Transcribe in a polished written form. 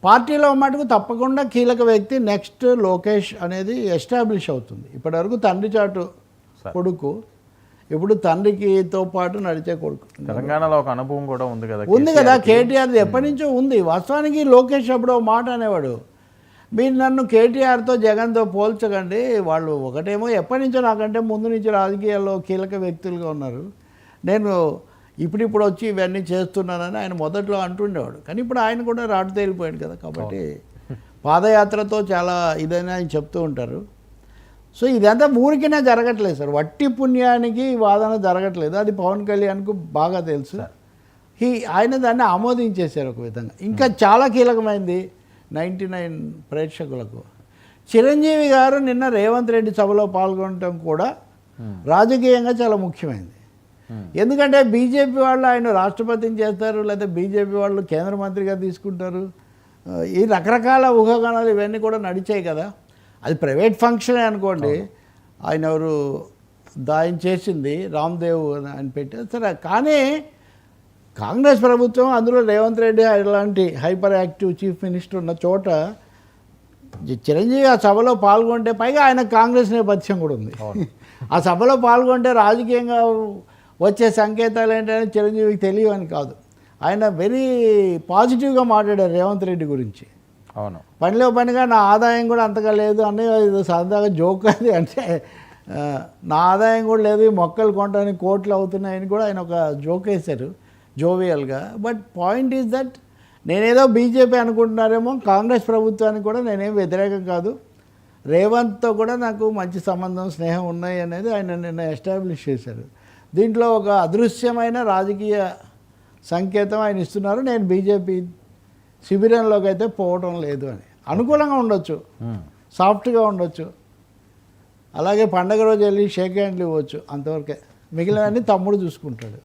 పార్టీలో మటుకు తప్పకుండా కీలక వ్యక్తి నెక్స్ట్ లోకేష్ అనేది ఎస్టాబ్లిష్ అవుతుంది. ఇప్పటివరకు తండ్రి చాటు కొడుకు, ఇప్పుడు తండ్రికితో పాటు నడిచే కొడుకు. తెలంగాణలో ఒక అనుభవం కూడా ఉంది కదా కేటీఆర్ది ఎప్పటి నుంచో ఉంది. వాస్తవానికి లోకేష్ అప్పుడు ఒక మాట అనేవాడు, మీరు నన్ను కేటీఆర్తో జగన్తో పోల్చకండి, వాళ్ళు ఒకటేమో ఎప్పటి నుంచో నాకంటే ముందు నుంచి రాజకీయాల్లో కీలక వ్యక్తులుగా ఉన్నారు, నేను ఇప్పుడిప్పుడు వచ్చి ఇవన్నీ చేస్తున్నానని ఆయన మొదట్లో అంటుండేవాడు. కానీ ఇప్పుడు ఆయన కూడా రాటు తేలిపోయాడు కదా, కాబట్టి పాదయాత్రతో చాలా ఇదైనా ఆయన చెప్తూ ఉంటారు. సో ఇదంతా ఊరికినే జరగట్లేదు సార్, వట్టి పుణ్యానికి వాదన జరగట్లేదు. అది పవన్ కళ్యాణ్కు బాగా తెలుసు. ఆయన దాన్ని ఆమోదించేశారు ఒక విధంగా. ఇంకా చాలా కీలకమైంది 99 ప్రేక్షకులకు, చిరంజీవి గారు నిన్న రేవంత్ రెడ్డి సభలో పాల్గొనడం కూడా రాజకీయంగా చాలా ముఖ్యమైనది. ఎందుకంటే బీజేపీ వాళ్ళు ఆయన రాష్ట్రపతిని చేస్తారు, లేదా బీజేపీ వాళ్ళు కేంద్ర మంత్రిగా తీసుకుంటారు, ఈ రకరకాల ఊహాగానాలు ఇవన్నీ కూడా నడిచాయి కదా. అది ప్రైవేట్ ఫంక్షనే అనుకోండి, ఆయన ఎవరు ఆయన చేసింది రామ్దేవ్ అని పెట్టారు సరే. కానీ కాంగ్రెస్ ప్రభుత్వం, అందులో రేవంత్ రెడ్డి ఇలాంటి హైపర్ యాక్టివ్ చీఫ్ మినిస్టర్ ఉన్న చోట చిరంజీవి ఆ సభలో పాల్గొంటే, పైగా ఆయన కాంగ్రెస్ నేపథ్యం కూడా ఉంది, ఆ సభలో పాల్గొంటే రాజకీయంగా వచ్చే సంకేతాలు ఏంటంటే చిరంజీవికి తెలియవని కాదు. ఆయన వెరీ పాజిటివ్గా మాట్లాడారు రేవంత్ రెడ్డి గురించి. అవును, పనిలో పనిగా నా ఆదాయం కూడా అంతగా లేదు అనే సరదాగా జోక్ అది, అంటే నా ఆదాయం కూడా లేదు, మొక్కలు కొనడానికి కోట్లు అవుతున్నాయని కూడా ఆయన ఒక జోక్ వేశారు జోవియల్గా. బట్ పాయింట్ ఈజ్ దట్ నేనేదో బీజేపీ అనుకుంటున్నారేమో, కాంగ్రెస్ ప్రభుత్వానికి కూడా నేనేం వ్యతిరేకం కాదు, రేవంత్తో కూడా నాకు మంచి సంబంధం స్నేహం ఉన్నాయి అనేది ఆయన నిన్న ఎస్టాబ్లిష్ చేశారు. దీంట్లో ఒక అదృశ్యమైన రాజకీయ సంకేతం ఆయన ఇస్తున్నారు, నేను బీజేపీ శిబిరంలోకి అయితే పోవడం లేదు అని. అనుకూలంగా ఉండొచ్చు, సాఫ్ట్గా ఉండొచ్చు, అలాగే పండగ రోజు వెళ్ళి షేక్ హ్యాండ్లు ఇవ్వచ్చు, అంతవరకే, మిగిలినవన్నీ తమ్ముడు చూసుకుంటాడు.